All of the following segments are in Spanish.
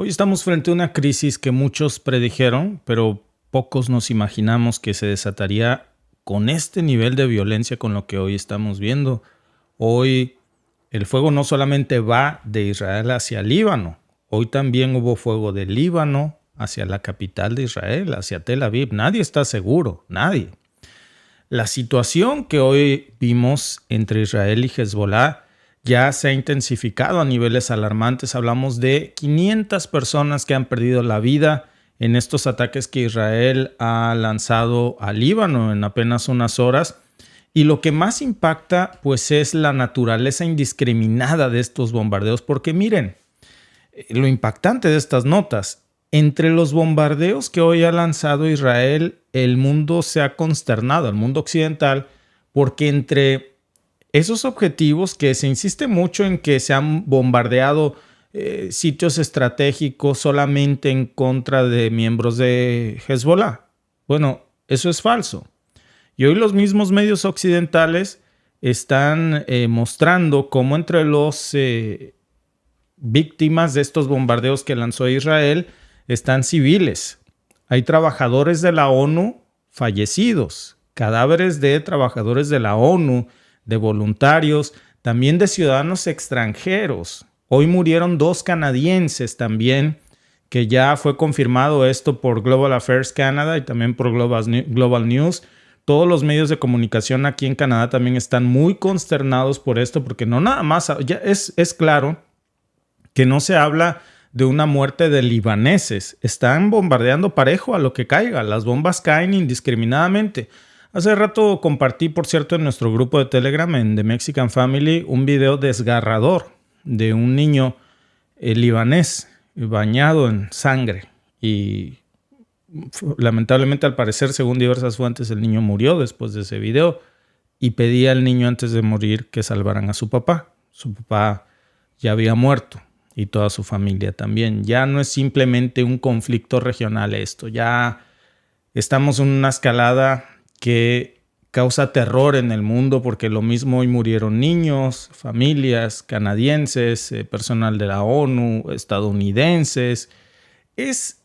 Hoy estamos frente a una crisis que muchos predijeron, pero pocos nos imaginamos que se desataría con este nivel de violencia con lo que hoy estamos viendo. Hoy el fuego no solamente va de Israel hacia Líbano, hoy también hubo fuego de Líbano hacia la capital de Israel, hacia Tel Aviv. Nadie está seguro, nadie. La situación que hoy vimos entre Israel y Hezbollah ya se ha intensificado a niveles alarmantes. Hablamos de 500 personas que han perdido la vida en estos ataques que Israel ha lanzado al Líbano en apenas unas horas. Y lo que más impacta, pues, es la naturaleza indiscriminada de estos bombardeos. Porque miren, lo impactante de estas notas, entre los bombardeos que hoy ha lanzado Israel, el mundo se ha consternado, el mundo occidental, porque entre esos objetivos que se insiste mucho en que se han bombardeado sitios estratégicos solamente en contra de miembros de Hezbollah. Bueno, eso es falso. Y hoy los mismos medios occidentales están mostrando cómo entre los víctimas de estos bombardeos que lanzó Israel están civiles. Hay trabajadores de la ONU fallecidos, cadáveres de trabajadores de la ONU, de voluntarios, también de ciudadanos extranjeros. Hoy murieron 2 canadienses también, que ya fue confirmado esto por Global Affairs Canada y también por Global News. Todos los medios de comunicación aquí en Canadá también están muy consternados por esto, porque no nada más, ya es claro que no se habla de una muerte de libaneses. Están bombardeando parejo a lo que caiga. Las bombas caen indiscriminadamente. Hace rato compartí, por cierto, en nuestro grupo de Telegram, en The Mexican Family, un video desgarrador de un niño libanés bañado en sangre. Y lamentablemente, al parecer, según diversas fuentes, el niño murió después de ese video. Y pedía al niño antes de morir que salvaran a su papá. Su papá ya había muerto. Y toda su familia también. Ya no es simplemente un conflicto regional esto. Ya estamos en una escalada que causa terror en el mundo, porque lo mismo hoy murieron niños, familias canadienses, personal de la ONU, estadounidenses. Es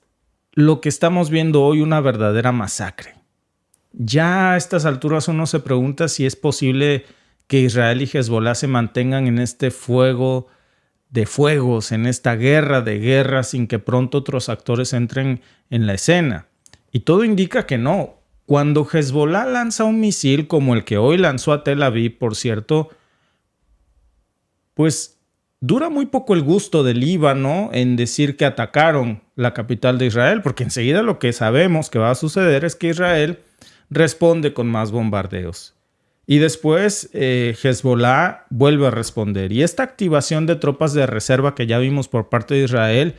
lo que estamos viendo hoy, una verdadera masacre. Ya a estas alturas uno se pregunta si es posible que Israel y Hezbollah se mantengan en este fuego de fuegos, en esta guerra de guerras, sin que pronto otros actores entren en la escena. Y todo indica que no. Cuando Hezbollah lanza un misil como el que hoy lanzó a Tel Aviv, por cierto, pues dura muy poco el gusto del Líbano en decir que atacaron la capital de Israel, porque enseguida lo que sabemos que va a suceder es que Israel responde con más bombardeos. Y después Hezbollah vuelve a responder. Y esta activación de tropas de reserva que ya vimos por parte de Israel,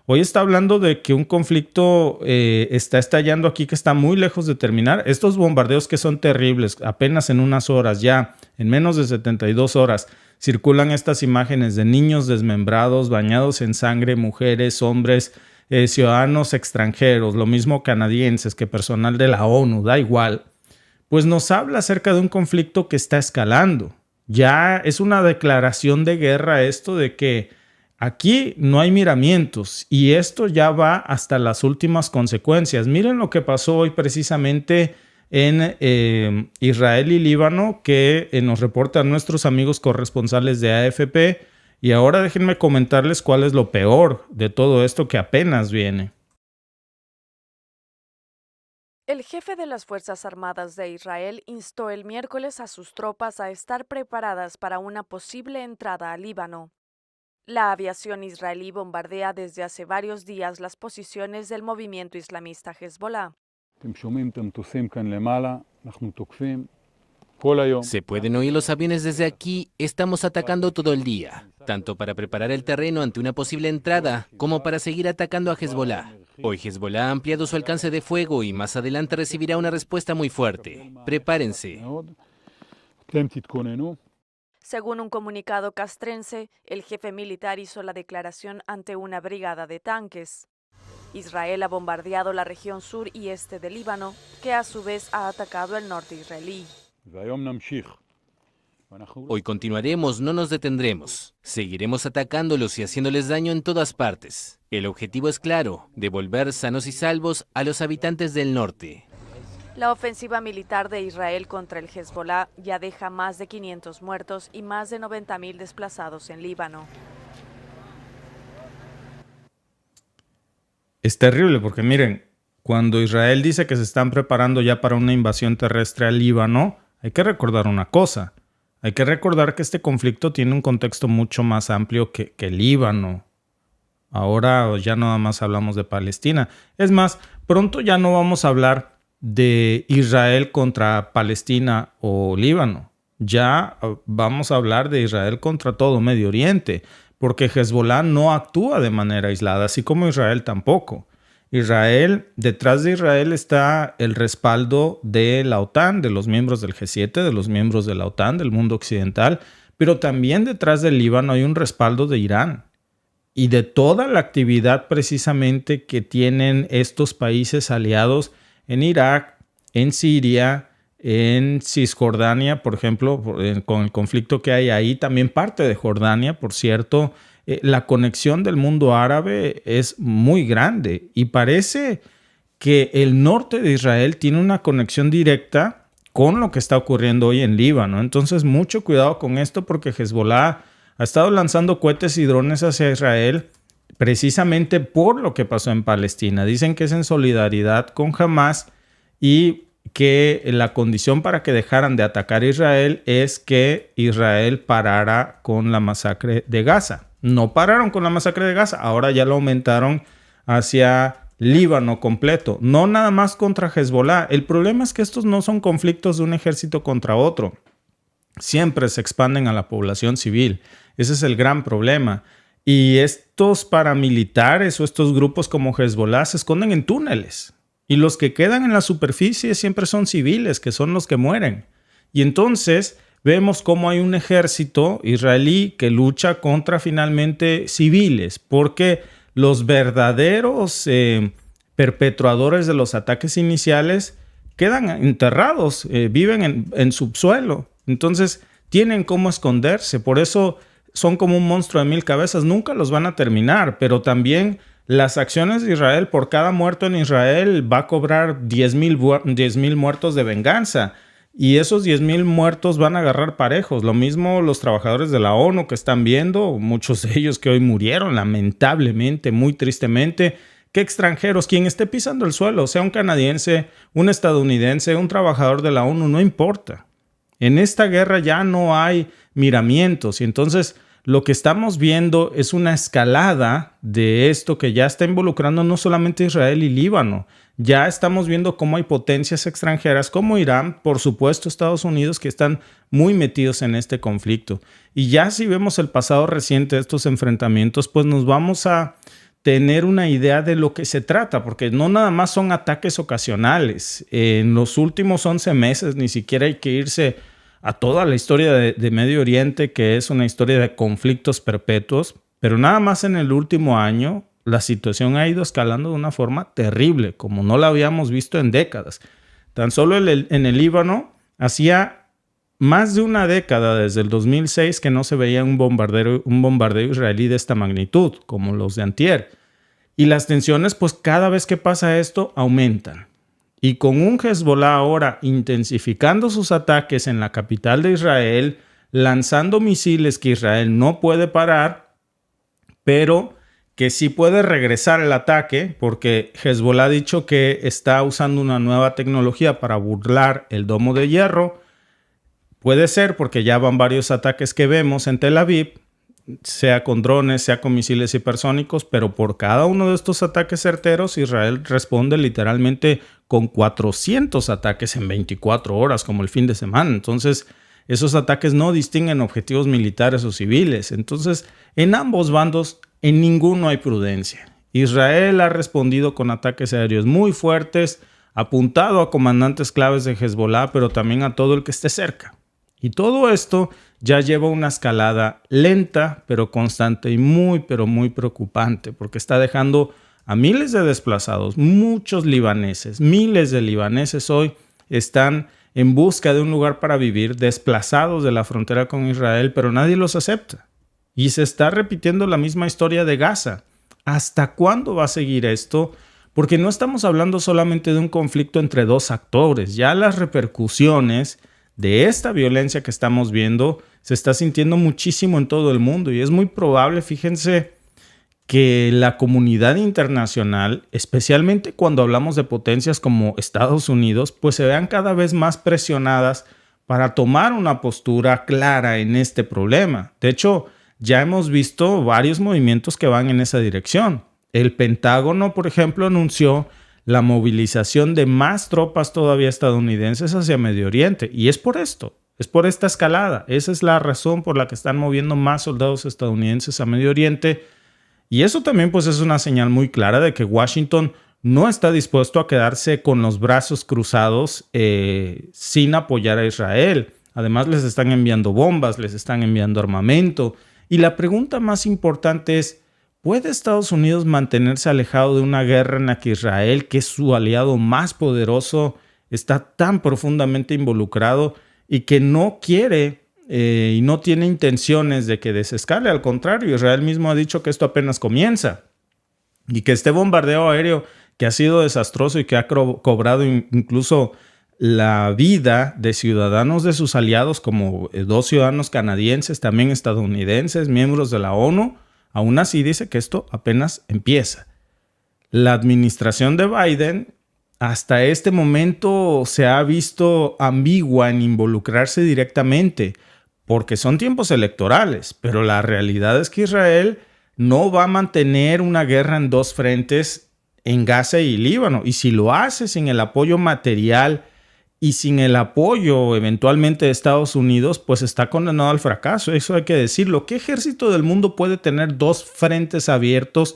hoy está hablando de que un conflicto está estallando aquí que está muy lejos de terminar. Estos bombardeos que son terribles, apenas en unas horas ya, en menos de 72 horas, circulan estas imágenes de niños desmembrados, bañados en sangre, mujeres, hombres, ciudadanos extranjeros, lo mismo canadienses que personal de la ONU, da igual. Pues nos habla acerca de un conflicto que está escalando. Ya es una declaración de guerra esto de que aquí no hay miramientos y esto ya va hasta las últimas consecuencias. Miren lo que pasó hoy precisamente en Israel y Líbano, que nos reportan nuestros amigos corresponsales de AFP. Y ahora déjenme comentarles cuál es lo peor de todo esto que apenas viene. El jefe de las Fuerzas Armadas de Israel instó el miércoles a sus tropas a estar preparadas para una posible entrada al Líbano. La aviación israelí bombardea desde hace varios días las posiciones del movimiento islamista Hezbollah. Se pueden oír los aviones desde aquí. Estamos atacando todo el día, tanto para preparar el terreno ante una posible entrada como para seguir atacando a Hezbollah. Hoy Hezbollah ha ampliado su alcance de fuego y más adelante recibirá una respuesta muy fuerte. Prepárense. Según un comunicado castrense, el jefe militar hizo la declaración ante una brigada de tanques. Israel ha bombardeado la región sur y este del Líbano, que a su vez ha atacado el norte israelí. Hoy continuaremos, no nos detendremos. Seguiremos atacándolos y haciéndoles daño en todas partes. El objetivo es claro, devolver sanos y salvos a los habitantes del norte. La ofensiva militar de Israel contra el Hezbolá ya deja más de 500 muertos y más de 90.000 desplazados en Líbano. Es terrible porque miren, cuando Israel dice que se están preparando ya para una invasión terrestre al Líbano, hay que recordar una cosa. Hay que recordar que este conflicto tiene un contexto mucho más amplio que el Líbano. Ahora ya nada más hablamos de Palestina. Es más, pronto ya no vamos a hablar de Israel contra Palestina o Líbano. Ya vamos a hablar de Israel contra todo Medio Oriente, porque Hezbolá no actúa de manera aislada, así como Israel tampoco. Detrás de Israel está el respaldo de la OTAN, de los miembros del G7, de los miembros de la OTAN, del mundo occidental, pero también detrás del Líbano hay un respaldo de Irán y de toda la actividad precisamente que tienen estos países aliados en Irak, en Siria, en Cisjordania, por ejemplo, con el conflicto que hay ahí, también parte de Jordania, por cierto. La conexión del mundo árabe es muy grande y parece que el norte de Israel tiene una conexión directa con lo que está ocurriendo hoy en Líbano. Entonces, mucho cuidado con esto porque Hezbolá ha estado lanzando cohetes y drones hacia Israel precisamente por lo que pasó en Palestina. Dicen que es en solidaridad con Hamas y que la condición para que dejaran de atacar a Israel es que Israel parara con la masacre de Gaza. No pararon con la masacre de Gaza, ahora ya lo aumentaron hacia Líbano completo, no nada más contra Hezbolá. El problema es que estos no son conflictos de un ejército contra otro. Siempre se expanden a la población civil. Ese es el gran problema. Y estos paramilitares o estos grupos como Hezbolá se esconden en túneles. Y los que quedan en la superficie siempre son civiles, que son los que mueren. Y entonces vemos cómo hay un ejército israelí que lucha contra finalmente civiles, porque los verdaderos perpetuadores de los ataques iniciales quedan enterrados, viven en subsuelo. Entonces tienen cómo esconderse. Por eso son como un monstruo de 1000 cabezas. Nunca los van a terminar, pero también las acciones de Israel, por cada muerto en Israel, va a cobrar 10,000 muertos de venganza. Y esos 10,000 muertos van a agarrar parejos. Lo mismo los trabajadores de la ONU que están viendo, muchos de ellos que hoy murieron, lamentablemente, muy tristemente, que extranjeros, quien esté pisando el suelo, sea un canadiense, un estadounidense, un trabajador de la ONU, no importa. En esta guerra ya no hay miramientos y entonces lo que estamos viendo es una escalada de esto que ya está involucrando no solamente Israel y Líbano. Ya estamos viendo cómo hay potencias extranjeras como Irán, por supuesto Estados Unidos, que están muy metidos en este conflicto. Y ya si vemos el pasado reciente de estos enfrentamientos, pues nos vamos a tener una idea de lo que se trata, porque no nada más son ataques ocasionales. En los últimos 11 meses ni siquiera hay que irse a toda la historia de Medio Oriente, que es una historia de conflictos perpetuos, pero nada más en el último año la situación ha ido escalando de una forma terrible, como no la habíamos visto en décadas. Tan solo en el Líbano hacía más de una década, desde el 2006, que no se veía un bombardeo israelí de esta magnitud, como los de antier. Y las tensiones, pues cada vez que pasa esto, aumentan. Y con un Hezbolá ahora intensificando sus ataques en la capital de Israel, lanzando misiles que Israel no puede parar, pero que sí puede regresar el ataque, porque Hezbolá ha dicho que está usando una nueva tecnología para burlar el domo de hierro. Puede ser porque ya van varios ataques que vemos en Tel Aviv, sea con drones, sea con misiles hipersónicos, pero por cada uno de estos ataques certeros, Israel responde literalmente con 400 ataques en 24 horas, como el fin de semana. Entonces, esos ataques no distinguen objetivos militares o civiles. Entonces, en ambos bandos, en ninguno hay prudencia. Israel ha respondido con ataques aéreos muy fuertes, apuntado a comandantes claves de Hezbolá, pero también a todo el que esté cerca. Y todo esto ya lleva una escalada lenta, pero constante y pero muy preocupante, porque está dejando a miles de desplazados, muchos libaneses, miles de libaneses hoy están en busca de un lugar para vivir, desplazados de la frontera con Israel, pero nadie los acepta. Y se está repitiendo la misma historia de Gaza. ¿Hasta cuándo va a seguir esto? Porque no estamos hablando solamente de un conflicto entre dos actores. Ya las repercusiones de esta violencia que estamos viendo se está sintiendo muchísimo en todo el mundo. Y es muy probable, fíjense, que la comunidad internacional, especialmente cuando hablamos de potencias como Estados Unidos, pues se vean cada vez más presionadas para tomar una postura clara en este problema. De hecho, ya hemos visto varios movimientos que van en esa dirección. El Pentágono, por ejemplo, anunció la movilización de más tropas todavía estadounidenses hacia Medio Oriente. Y es por esto, es por esta escalada. Esa es la razón por la que están moviendo más soldados estadounidenses a Medio Oriente. Y eso también pues es una señal muy clara de que Washington no está dispuesto a quedarse con los brazos cruzados sin apoyar a Israel. Además les están enviando bombas, les están enviando armamento. Y la pregunta más importante es, ¿puede Estados Unidos mantenerse alejado de una guerra en la que Israel, que es su aliado más poderoso, está tan profundamente involucrado y que no quiere y no tiene intenciones de que desescale? Al contrario, Israel mismo ha dicho que esto apenas comienza y que este bombardeo aéreo que ha sido desastroso y que ha cobrado incluso la vida de ciudadanos de sus aliados, como 2 ciudadanos canadienses, también estadounidenses, miembros de la ONU, aún así dice que esto apenas empieza. La administración de Biden hasta este momento se ha visto ambigua en involucrarse directamente, porque son tiempos electorales, pero la realidad es que Israel no va a mantener una guerra en 2 frentes en Gaza y Líbano. Y si lo hace sin el apoyo material y sin el apoyo eventualmente de Estados Unidos, pues está condenado al fracaso. Eso hay que decirlo. ¿Qué ejército del mundo puede tener 2 frentes abiertos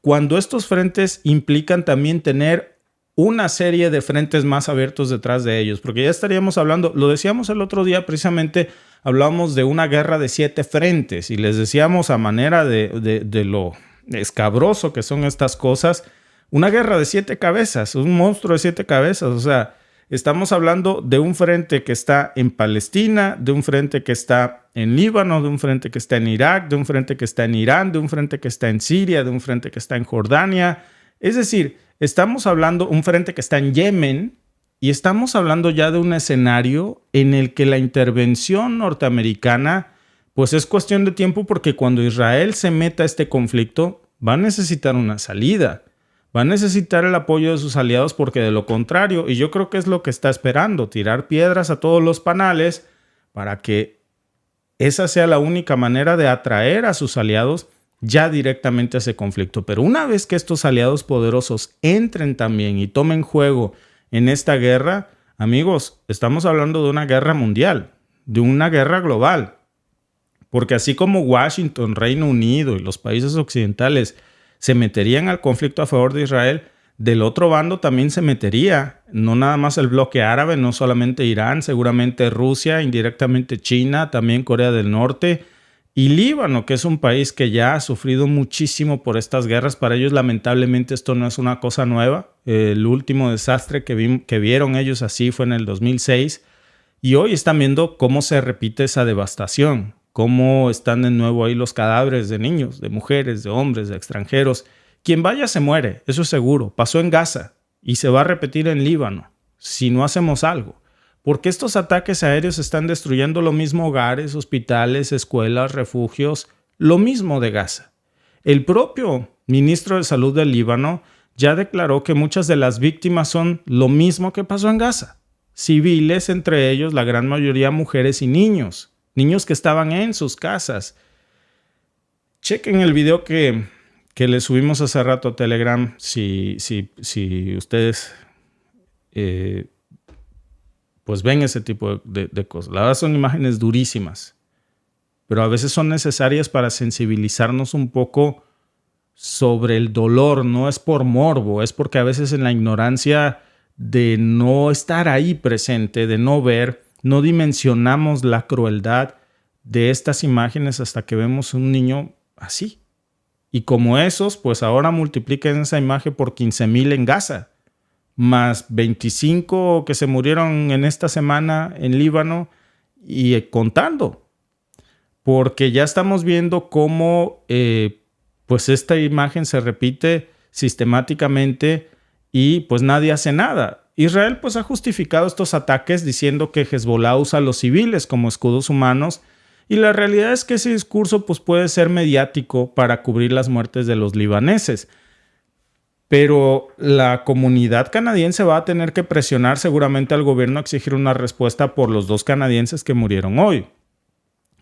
cuando estos frentes implican también tener una serie de frentes más abiertos detrás de ellos? Porque ya estaríamos hablando, lo decíamos el otro día precisamente, hablábamos de una guerra de 7 frentes y les decíamos a manera de lo escabroso que son estas cosas, una guerra de 7 cabezas, un monstruo de 7 cabezas. O sea, estamos hablando de un frente que está en Palestina, de un frente que está en Líbano, de un frente que está en Irak, de un frente que está en Irán, de un frente que está en Siria, de un frente que está en Jordania. Es decir, estamos hablando de un frente que está en Yemen. Y estamos hablando ya de un escenario en el que la intervención norteamericana pues es cuestión de tiempo, porque cuando Israel se meta a este conflicto va a necesitar una salida, va a necesitar el apoyo de sus aliados, porque de lo contrario, y yo creo que es lo que está esperando, tirar piedras a todos los panales para que esa sea la única manera de atraer a sus aliados ya directamente a ese conflicto. Pero una vez que estos aliados poderosos entren también y tomen juego en esta guerra, amigos, estamos hablando de una guerra mundial, de una guerra global. Porque así como Washington, Reino Unido y los países occidentales se meterían al conflicto a favor de Israel, del otro bando también se metería, no nada más el bloque árabe, no solamente Irán, seguramente Rusia, indirectamente China, también Corea del Norte y Líbano, que es un país que ya ha sufrido muchísimo por estas guerras. Para ellos, lamentablemente, esto no es una cosa nueva. El último desastre que vieron ellos así fue en el 2006. Y hoy están viendo cómo se repite esa devastación, cómo están de nuevo ahí los cadáveres de niños, de mujeres, de hombres, de extranjeros. Quien vaya se muere, eso es seguro. Pasó en Gaza y se va a repetir en Líbano si no hacemos algo. Porque estos ataques aéreos están destruyendo lo mismo hogares, hospitales, escuelas, refugios, lo mismo de Gaza. El propio ministro de Salud del Líbano ya declaró que muchas de las víctimas son lo mismo que pasó en Gaza. Civiles, entre ellos la gran mayoría mujeres y niños. Niños que estaban en sus casas. Chequen el video que les subimos hace rato a Telegram si ustedes pues ven ese tipo de cosas. La verdad son imágenes durísimas, pero a veces son necesarias para sensibilizarnos un poco sobre el dolor. No es por morbo, es porque a veces en la ignorancia de no estar ahí presente, de no ver, no dimensionamos la crueldad de estas imágenes hasta que vemos un niño así. Y como esos, pues ahora multipliquen esa imagen por 15,000 en Gaza. más 25 que se murieron en esta semana en Líbano y contando. Porque ya estamos viendo cómo pues esta imagen se repite sistemáticamente y pues nadie hace nada. Israel pues ha justificado estos ataques diciendo que Hezbollah usa a los civiles como escudos humanos, y la realidad es que ese discurso pues puede ser mediático para cubrir las muertes de los libaneses. Pero la comunidad canadiense va a tener que presionar seguramente al gobierno a exigir una respuesta por los 2 canadienses que murieron hoy.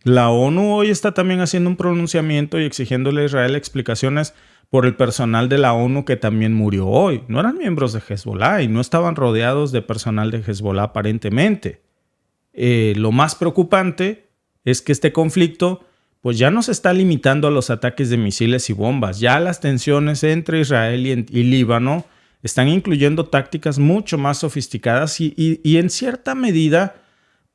La ONU hoy está también haciendo un pronunciamiento y exigiéndole a Israel explicaciones por el personal de la ONU que también murió hoy. No eran miembros de Hezbollah y no estaban rodeados de personal de Hezbollah aparentemente. Lo más preocupante es que este conflicto pues ya no se está limitando a los ataques de misiles y bombas. Ya las tensiones entre Israel y Líbano están incluyendo tácticas mucho más sofisticadas y en cierta medida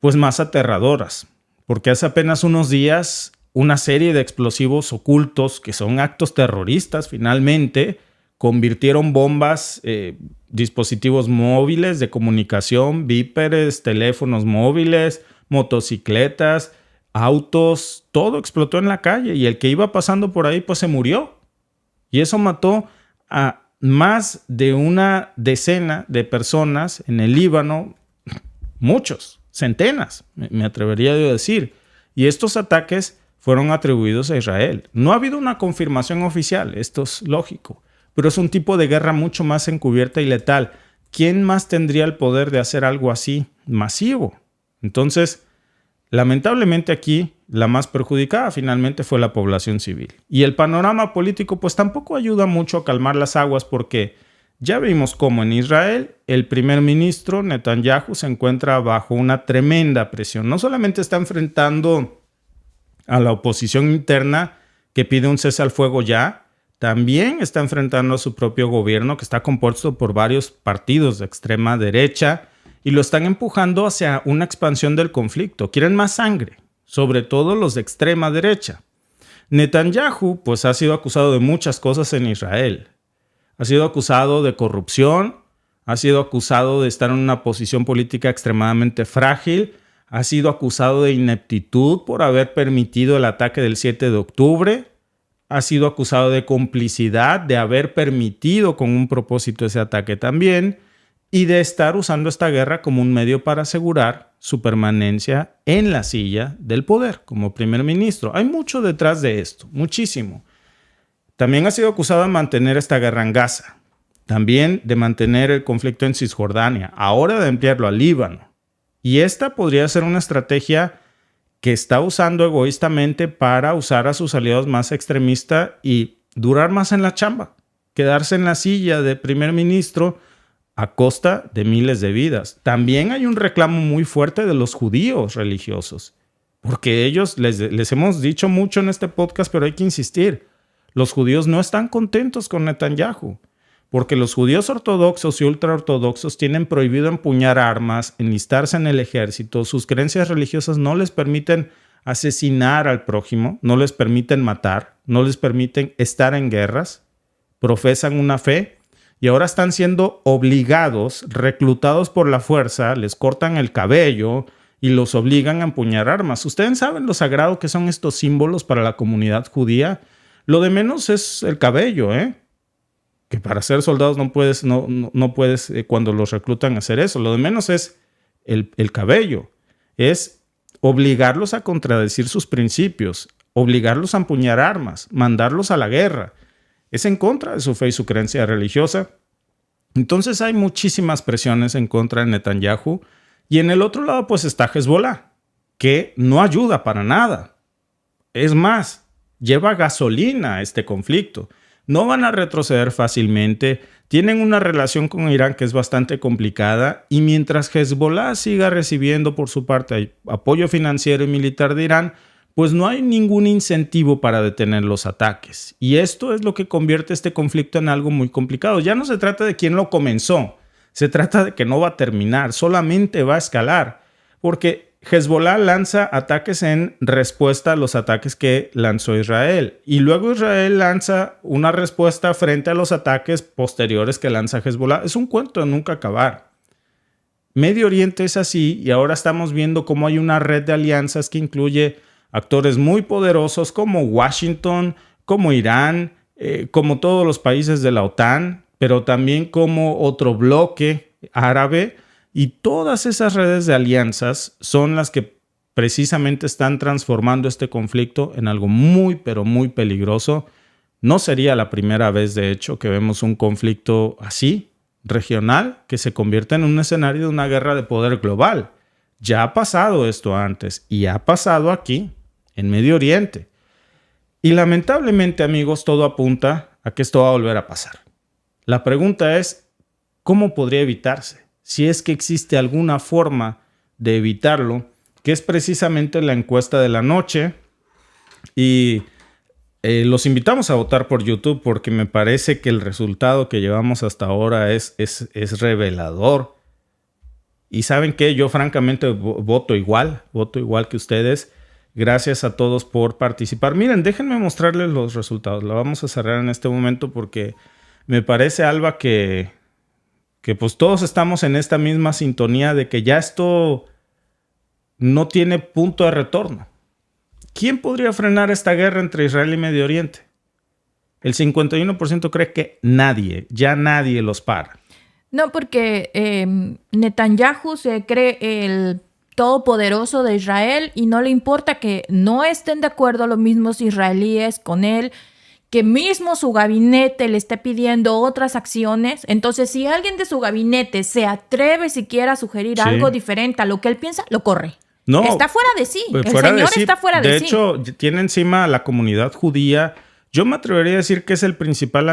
pues más aterradoras. Porque hace apenas unos días una serie de explosivos ocultos, que son actos terroristas finalmente, convirtieron bombas, dispositivos móviles de comunicación, víperes, teléfonos móviles, motocicletas, autos, todo explotó en la calle y el que iba pasando por ahí pues se murió. Y eso mató a más de una decena de personas en el Líbano, muchos, centenas, me atrevería yo a decir. Y estos ataques fueron atribuidos a Israel. No ha habido una confirmación oficial, esto es lógico, pero es un tipo de guerra mucho más encubierta y letal. ¿Quién más tendría el poder de hacer algo así masivo? Entonces, lamentablemente aquí la más perjudicada finalmente fue la población civil. Y el panorama político pues tampoco ayuda mucho a calmar las aguas, porque ya vimos cómo en Israel el primer ministro Netanyahu se encuentra bajo una tremenda presión. No solamente está enfrentando a la oposición interna que pide un cese al fuego ya, también está enfrentando a su propio gobierno que está compuesto por varios partidos de extrema derecha, y lo están empujando hacia una expansión del conflicto. Quieren más sangre, sobre todo los de extrema derecha. Netanyahu pues ha sido acusado de muchas cosas en Israel. Ha sido acusado de corrupción, ha sido acusado de estar en una posición política extremadamente frágil, ha sido acusado de ineptitud por haber permitido el ataque del 7 de octubre, ha sido acusado de complicidad, de haber permitido con un propósito ese ataque también, y de estar usando esta guerra como un medio para asegurar su permanencia en la silla del poder como primer ministro. Hay mucho detrás de esto, muchísimo. También ha sido acusado de mantener esta guerra en Gaza, también de mantener el conflicto en Cisjordania, ahora de ampliarlo al Líbano. Y esta podría ser una estrategia que está usando egoístamente para usar a sus aliados más extremistas y durar más en la chamba, quedarse en la silla de primer ministro a costa de miles de vidas. También hay un reclamo muy fuerte de los judíos religiosos, porque ellos, les hemos dicho mucho en este podcast, pero hay que insistir, los judíos no están contentos con Netanyahu, porque los judíos ortodoxos y ultraortodoxos tienen prohibido empuñar armas, enlistarse en el ejército, sus creencias religiosas no les permiten asesinar al prójimo, no les permiten matar, no les permiten estar en guerras, profesan una fe y ahora están siendo obligados, reclutados por la fuerza, les cortan el cabello y los obligan a empuñar armas. Ustedes saben lo sagrado que son estos símbolos para la comunidad judía. Lo de menos es el cabello, que para ser soldados no puedes cuando los reclutan hacer eso. Lo de menos es el cabello. Es obligarlos a contradecir sus principios, obligarlos a empuñar armas, mandarlos a la guerra. Es en contra de su fe y su creencia religiosa. Entonces hay muchísimas presiones en contra de Netanyahu. Y en el otro lado pues está Hezbollah, que no ayuda para nada. Es más, lleva gasolina a este conflicto. No van a retroceder fácilmente. Tienen una relación con Irán que es bastante complicada. Y mientras Hezbollah siga recibiendo por su parte apoyo financiero y militar de Irán, pues no hay ningún incentivo para detener los ataques. Y esto es lo que convierte este conflicto en algo muy complicado. Ya no se trata de quién lo comenzó. Se trata de que no va a terminar, solamente va a escalar. Porque Hezbollah lanza ataques en respuesta a los ataques que lanzó Israel. Y luego Israel lanza una respuesta frente a los ataques posteriores que lanza Hezbollah. Es un cuento de nunca acabar. Medio Oriente es así y ahora estamos viendo cómo hay una red de alianzas que incluye actores muy poderosos como Washington, como Irán, como todos los países de la OTAN, pero también como otro bloque árabe. Y todas esas redes de alianzas son las que precisamente están transformando este conflicto en algo muy, pero muy peligroso. No sería la primera vez, de hecho, que vemos un conflicto así, regional, que se convierte en un escenario de una guerra de poder global. Ya ha pasado esto antes y ha pasado aquí, en Medio Oriente. Y lamentablemente, amigos, todo apunta a que esto va a volver a pasar. La pregunta es, ¿cómo podría evitarse? Si es que existe alguna forma de evitarlo, que es precisamente la encuesta de la noche. Y los invitamos a votar por YouTube porque me parece que el resultado que llevamos hasta ahora es revelador. Y ¿saben qué? Yo francamente voto igual que ustedes. Gracias a todos por participar. Miren, déjenme mostrarles los resultados. La vamos a cerrar en este momento porque me parece, Alba, que pues todos estamos en esta misma sintonía de que ya esto no tiene punto de retorno. ¿Quién podría frenar esta guerra entre Israel y Medio Oriente? El 51% cree que nadie, ya nadie los para. No, porque Netanyahu se cree el todopoderoso de Israel y no le importa que no estén de acuerdo los mismos israelíes con él, que mismo su gabinete le esté pidiendo otras acciones. Entonces, si alguien de su gabinete se atreve siquiera a sugerir algo diferente a lo que él piensa, lo corre. No, está fuera de sí. El señor está fuera de sí. De hecho, tiene encima a la comunidad judía. Yo me atrevería a decir que es el principal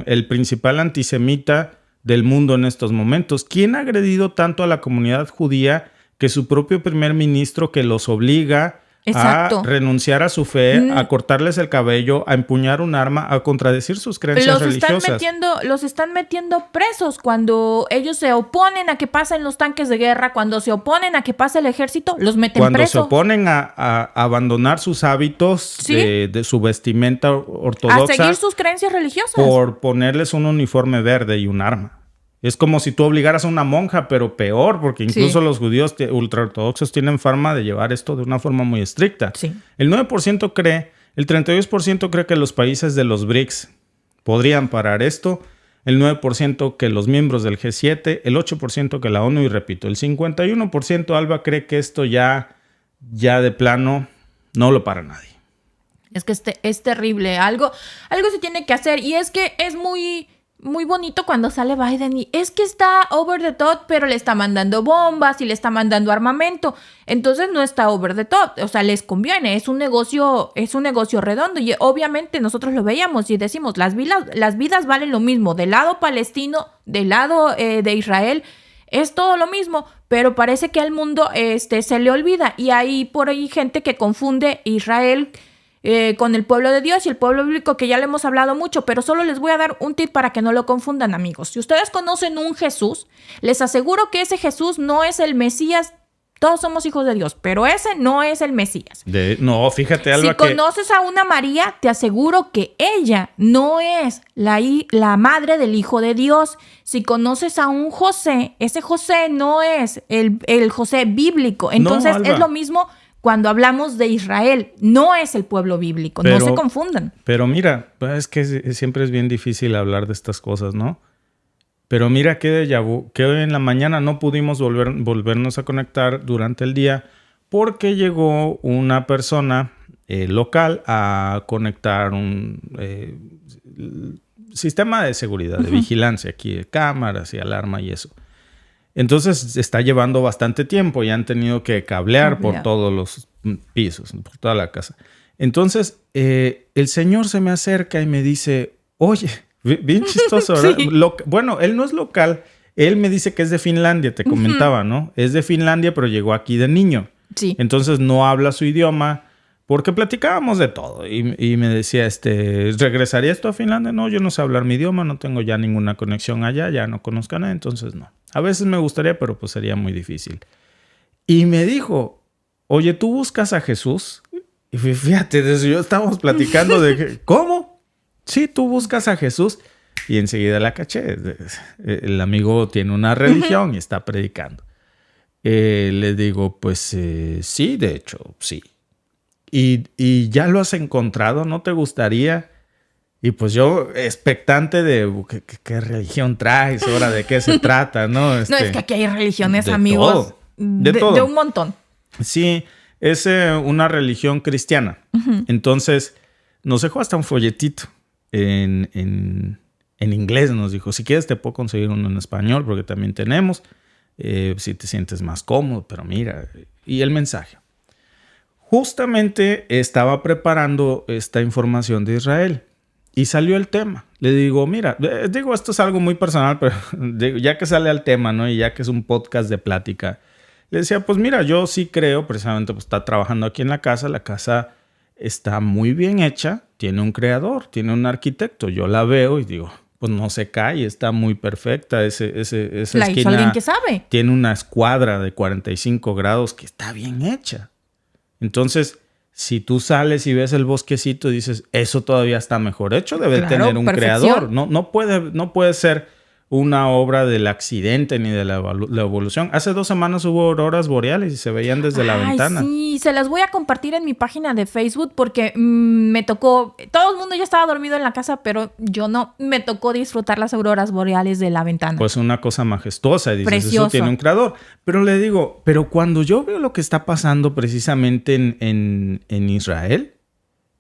el principal antisemita del mundo en estos momentos. ¿Quién ha agredido tanto a la comunidad judía que su propio primer ministro, que los obliga a renunciar a su fe, a cortarles el cabello, a empuñar un arma, a contradecir sus creencias religiosas? Los están metiendo presos cuando ellos se oponen a que pasen los tanques de guerra, cuando se oponen a que pase el ejército, los meten presos. Cuando se oponen a abandonar sus hábitos, ¿sí?, de su vestimenta ortodoxa. A seguir sus creencias religiosas. Por ponerles un uniforme verde y un arma. Es como si tú obligaras a una monja, pero peor, porque incluso los judíos ultraortodoxos tienen fama de llevar esto de una forma muy estricta. Sí. El 9% cree, el 32% cree que los países de los BRICS podrían parar esto, el 9% que los miembros del G7, el 8% que la ONU y, repito, el 51%, Alba, cree que esto ya de plano no lo para nadie. Es que es terrible. Algo se tiene que hacer y es que es muy bonito cuando sale Biden y es que está over the top, pero le está mandando bombas y le está mandando armamento. Entonces no está over the top, o sea, les conviene, es un negocio redondo y obviamente nosotros lo veíamos y decimos, las vidas valen lo mismo, del lado palestino, del lado de Israel, es todo lo mismo, pero parece que al mundo se le olvida y hay por ahí gente que confunde Israel con el pueblo de Dios y el pueblo bíblico, que ya le hemos hablado mucho, pero solo les voy a dar un tip para que no lo confundan, amigos. Si ustedes conocen un Jesús, les aseguro que ese Jesús no es el Mesías. Todos somos hijos de Dios, pero ese no es el Mesías. No, fíjate, Alba, si conoces a una María, te aseguro que ella no es la madre del Hijo de Dios. Si conoces a un José, ese José no es el José bíblico. Entonces, es lo mismo cuando hablamos de Israel, no es el pueblo bíblico, no se confundan. Pero mira, es que siempre es bien difícil hablar de estas cosas, ¿no? Pero mira qué déjà vu, que hoy en la mañana no pudimos volvernos a conectar durante el día porque llegó una persona local a conectar un sistema de seguridad, de vigilancia aquí, de cámaras y alarma y eso. Entonces está llevando bastante tiempo y han tenido que cablear por todos los pisos, por toda la casa. Entonces el señor se me acerca y me dice, oye, bien chistoso, ¿verdad? Sí. Bueno, él no es local, él me dice que es de Finlandia, te comentaba, ¿no? Es de Finlandia, pero llegó aquí de niño. Sí. Entonces no habla su idioma porque platicábamos de todo y me decía, ¿regresarías tú a Finlandia? No, yo no sé hablar mi idioma, no tengo ya ninguna conexión allá, ya no conozco a nadie, entonces no. A veces me gustaría, pero pues sería muy difícil. Y me dijo, oye, ¿tú buscas a Jesús? Y fíjate, desde yo estábamos platicando de que, ¿cómo? Sí, tú buscas a Jesús. Y enseguida la caché. El amigo tiene una religión y está predicando. Le digo, pues sí, de hecho, sí. Y ya lo has encontrado, ¿no te gustaría? Y pues yo, expectante de ¿qué religión traes? ¿Ahora de qué se trata? No, No, es que aquí hay religiones, de amigos. todo. De todo. De un montón. Sí, es una religión cristiana. Entonces, nos dejó hasta un folletito en inglés. Nos dijo, si quieres te puedo conseguir uno en español, porque también tenemos. Si te sientes más cómodo, pero mira. Y el mensaje. Justamente estaba preparando esta información de Israel y salió el tema. Le digo, mira, esto es algo muy personal, pero ya que sale al tema, ¿no? Y ya que es un podcast de plática, le decía, pues mira, yo sí creo, precisamente, pues está trabajando aquí en la casa está muy bien hecha, tiene un creador, tiene un arquitecto. Yo la veo y digo, pues no se cae, está muy perfecta. Esa La esquina hizo alguien que sabe. tiene una escuadra de 45 grados que está bien hecha. Entonces, si tú sales y ves el bosquecito y dices, eso todavía está mejor hecho, debe tener un creador. No puede ser una obra del accidente ni de la evolución. Hace 2 semanas hubo auroras boreales y se veían desde la ventana. Sí, se las voy a compartir en mi página de Facebook porque me tocó, todo el mundo ya estaba dormido en la casa, pero yo no, me tocó disfrutar las auroras boreales de la ventana. Pues una cosa majestuosa, y dices, precioso. Eso tiene un creador. Pero le digo, pero cuando yo veo lo que está pasando precisamente en Israel,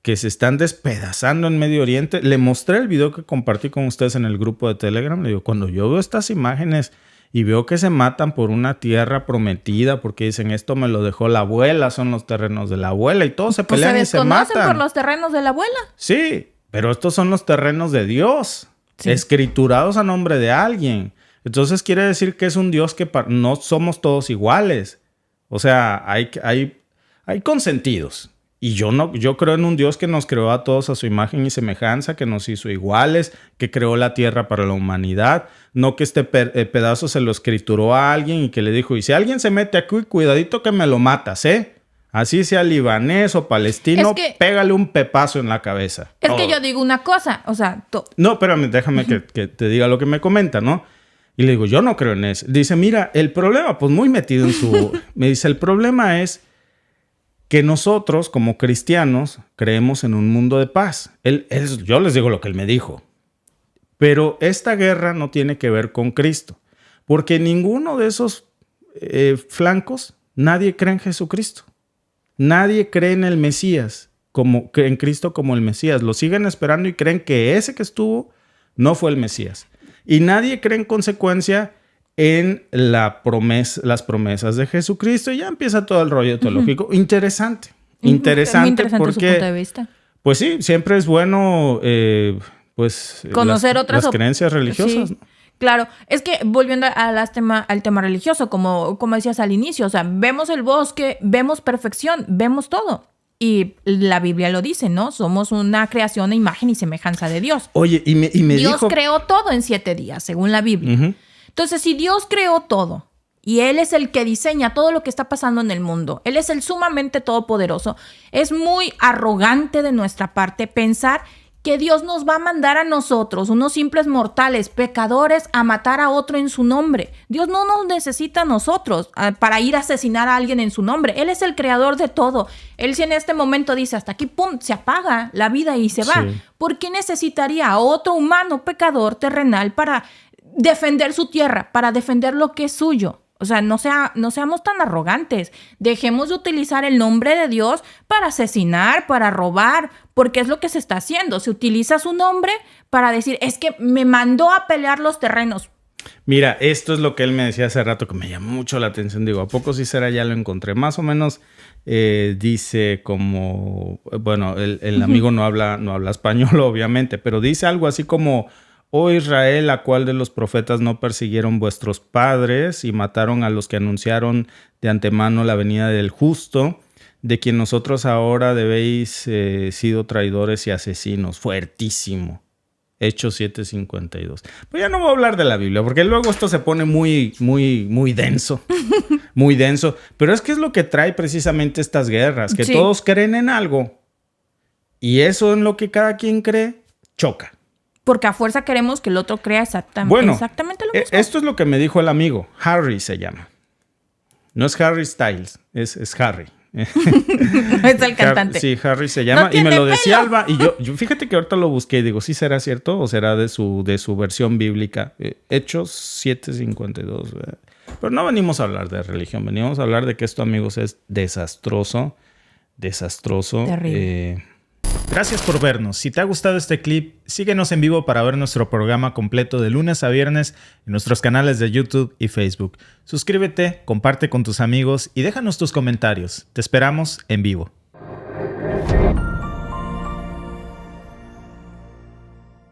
que se están despedazando en Medio Oriente. Le mostré el video que compartí con ustedes en el grupo de Telegram. Le digo, cuando yo veo estas imágenes y veo que se matan por una tierra prometida, porque dicen, esto me lo dejó la abuela, son los terrenos de la abuela, y todos se pelean y se matan. ¿Se desconocen por los terrenos de la abuela? Sí, pero estos son los terrenos de Dios, sí, escriturados a nombre de alguien. Entonces quiere decir que es un Dios que no somos todos iguales. O sea, hay consentidos. Y yo creo en un Dios que nos creó a todos a su imagen y semejanza, que nos hizo iguales, que creó la tierra para la humanidad. No que este pedazo se lo escrituró a alguien y que le dijo, y si alguien se mete aquí, cuidadito que me lo matas, ¿eh? Así sea libanés o palestino, pégale un pepazo en la cabeza. Es que yo digo una cosa, o sea... No, espérame, déjame que te diga lo que me comenta, ¿no? Y le digo, yo no creo en eso. Dice, mira, el problema, pues muy metido en su... Me dice, el problema es que nosotros, como cristianos, creemos en un mundo de paz. Yo les digo lo que él me dijo. Pero esta guerra no tiene que ver con Cristo. Porque ninguno de esos flancos, nadie cree en Jesucristo. Nadie cree en el Mesías, en Cristo como el Mesías. Lo siguen esperando y creen que ese que estuvo no fue el Mesías. Y nadie cree en consecuencia en las promesas de Jesucristo, y ya empieza todo el rollo teológico. Interesante. Interesante, muy interesante porque, su punto de vista. Pues sí, siempre es bueno conocer otras creencias religiosas. Sí. ¿No? Claro, es que volviendo al tema religioso, como decías al inicio, o sea, vemos el bosque, vemos perfección, vemos todo. Y la Biblia lo dice, ¿no? Somos una creación a imagen y semejanza de Dios. Oye, y me Dios dijo... creó todo en 7 días, según la Biblia. Uh-huh. Entonces, si Dios creó todo y Él es el que diseña todo lo que está pasando en el mundo, Él es el sumamente todopoderoso, es muy arrogante de nuestra parte pensar que Dios nos va a mandar a nosotros, unos simples mortales, pecadores, a matar a otro en su nombre. Dios no nos necesita a nosotros para ir a asesinar a alguien en su nombre. Él es el creador de todo. Él si en este momento dice hasta aquí, pum, se apaga la vida y se va. Sí. ¿Por qué necesitaría a otro humano pecador terrenal para defender su tierra, para defender lo que es suyo? O sea, no seamos tan arrogantes. Dejemos de utilizar el nombre de Dios para asesinar, para robar, porque es lo que se está haciendo. Se utiliza su nombre para decir, es que me mandó a pelear los terrenos. Mira, esto es lo que él me decía hace rato que me llamó mucho la atención. Digo, ¿a poco sí será? Ya lo encontré. Más o menos dice como... Bueno, el amigo no habla español, obviamente, pero dice algo así como... Oh Israel, ¿a cuál de los profetas no persiguieron vuestros padres y mataron a los que anunciaron de antemano la venida del justo, de quien nosotros ahora debéis sido traidores y asesinos? Fuertísimo. Hechos 7:52. Pues ya no voy a hablar de la Biblia, porque luego esto se pone muy, muy, muy denso. muy denso. Pero es que es lo que trae precisamente estas guerras, que Sí. todos creen en algo y eso en lo que cada quien cree choca. Porque a fuerza queremos que el otro crea exactamente lo mismo. Esto es lo que me dijo el amigo. Harry se llama. No es Harry Styles, es Harry. Es el cantante. Sí, Harry se llama. No Y tiene me lo decía pelo. Alba. Y yo fíjate que ahorita lo busqué y digo, ¿sí será cierto o será de su versión bíblica? Hechos 7:52. Pero no venimos a hablar de religión, venimos a hablar de que esto, amigos, es desastroso. Terrible. Gracias por vernos. Si te ha gustado este clip, síguenos en vivo para ver nuestro programa completo de lunes a viernes en nuestros canales de YouTube y Facebook. Suscríbete, comparte con tus amigos y déjanos tus comentarios. Te esperamos en vivo.